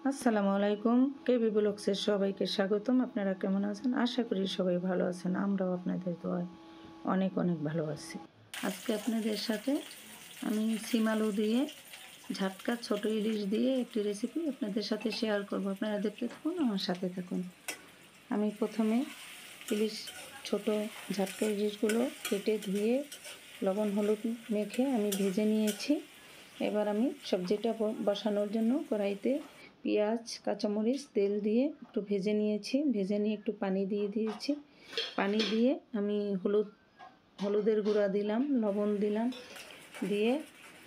আসসালামু আলাইকুম। কেবি ব্লগসের সবাইকে স্বাগতম। আপনারা কেমন আছেন? আশা করি সবাই ভালো আছেন। আমরাও আপনাদের দোয়ায় অনেক অনেক ভালো আছি। আজকে আপনাদের সাথে আমি সিম আলু দিয়ে ঝাটকা ছোট ইলিশ দিয়ে একটি রেসিপি আপনাদের সাথে শেয়ার করব। আপনারা দেখতে থাকুন, আমার সাথে থাকুন। আমি প্রথমে ইলিশ ছোট ঝাটকা ইলিশগুলো কেটে ধুয়ে লবণ হলুদ মেখে আমি ভেজে নিয়েছি। এবার আমি সবজিটা বসানোর জন্য কড়াইতে পেঁয়াজ কাঁচামরিচ তেল দিয়ে একটু ভেজে নিয়েছি। ভেজে নিয়ে একটু পানি দিয়ে দিয়েছি। পানি দিয়ে আমি হলুদের গুঁড়া দিলাম, লবণ দিলাম, দিয়ে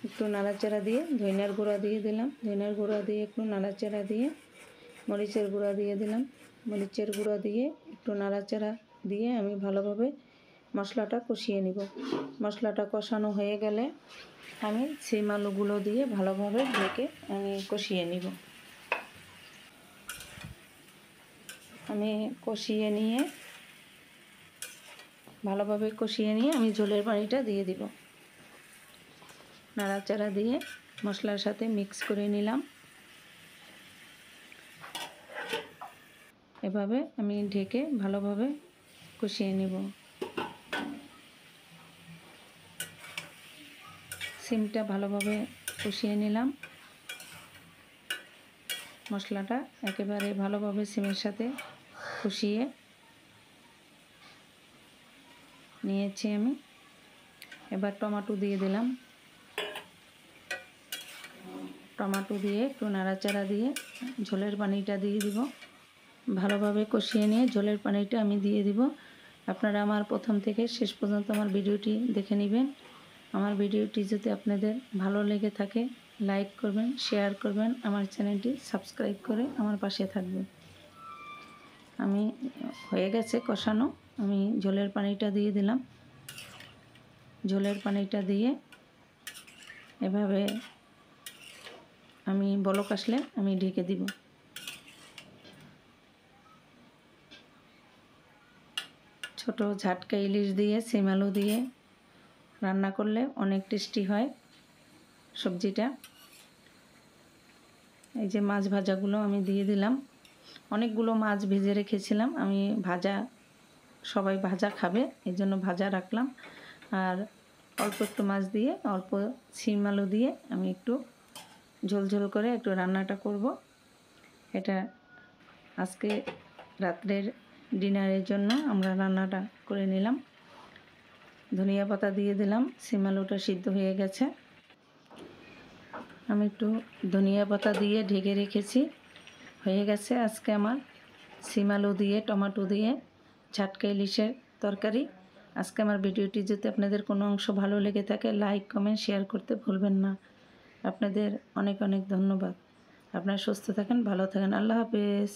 একটু নাড়াচাড়া দিয়ে ধনিয়ার গুঁড়া দিয়ে দিলাম। ধনিয়ার গুঁড়া দিয়ে একটু নাড়াচাড়া দিয়ে মরিচের গুঁড়া দিয়ে দিলাম। মরিচের গুঁড়া দিয়ে একটু নাড়াচাড়া দিয়ে আমি ভালোভাবে মশলাটা কষিয়ে নিব। মশলাটা কষানো হয়ে গেলে আমি সিম আলুগুলো দিয়ে ভালোভাবে ঢেকে আমি কষিয়ে নিব। আমি ভালোভাবে কষিয়ে নিয়ে আমি ঝোলের পানিটা দিয়ে দিব। নাড়াচাড়া দিয়ে মশলার সাথে মিক্স করে নিলাম। এভাবে আমি ঢেকে ভালোভাবে কষিয়ে নিব। সিমটা ভালোভাবে কষিয়ে নিলাম। মশলাটা একেবারে ভালোভাবে সিমের সাথে কষিয়ে নিয়েছি আমি। এবার টমেটো দিয়ে দিলাম। টমেটো দিয়ে একটু নাড়াচাড়া দিয়ে ঝোলের পানিটা দিয়ে দিব। ভালোভাবে কষিয়ে নিয়ে ঝোলের পানিটা আমি দিয়ে দিব। আপনারা আমার প্রথম থেকে শেষ পর্যন্ত আমার ভিডিওটি দেখে নেবেন। আমার ভিডিওটি যদি আপনাদের ভালো লেগে থাকে লাইক করবেন, শেয়ার করবেন, আমার চ্যানেলটি সাবস্ক্রাইব করে আমার পাশে থাকবেন। আমি হয়ে গেছে কষানো, আমি ঝোলের পানিটা দিয়ে দিলাম। ঝোলের পানিটা দিয়ে এভাবে আমি বলক আসলে আমি ঢেকে দিব। ছোট ঝাটকা ইলিশ দিয়ে সিম আলু দিয়ে রান্না করলে অনেক টেস্টি হয় সবজিটা। এই যে মাছ ভাজাগুলো আমি দিয়ে দিলাম। অনেকগুলো মাছ ভেজে রেখেছিলাম আমি, সবাই ভাজা খাবে এই জন্য ভাজা রাখলাম। আর অল্প একটু মাছ দিয়ে অল্প সিম আলু দিয়ে আমি একটু ঝোল ঝোল করে একটু রান্নাটা করব। এটা আজকে রাত্রের ডিনারের জন্য আমরা রান্নাটা করে নিলাম। ধনিয়া পাতা দিয়ে দিলাম। সিম আলুটা সিদ্ধ হয়ে গেছে। আমি একটু ধনিয়া পাতা দিয়ে ঢেকে রেখেছি। হয়ে গেছে আজকে আমার সিম আলু দিয়ে টমেটো দিয়ে ঝাটকা ইলিশের তরকারি। আজকে আমার ভিডিওটি যদি আপনাদের কোনো অংশ ভালো লেগে থাকে লাইক কমেন্ট শেয়ার করতে ভুলবেন না। আপনাদের অনেক অনেক ধন্যবাদ। আপনারা সুস্থ থাকেন, ভালো থাকেন। আল্লাহ হাফেজ।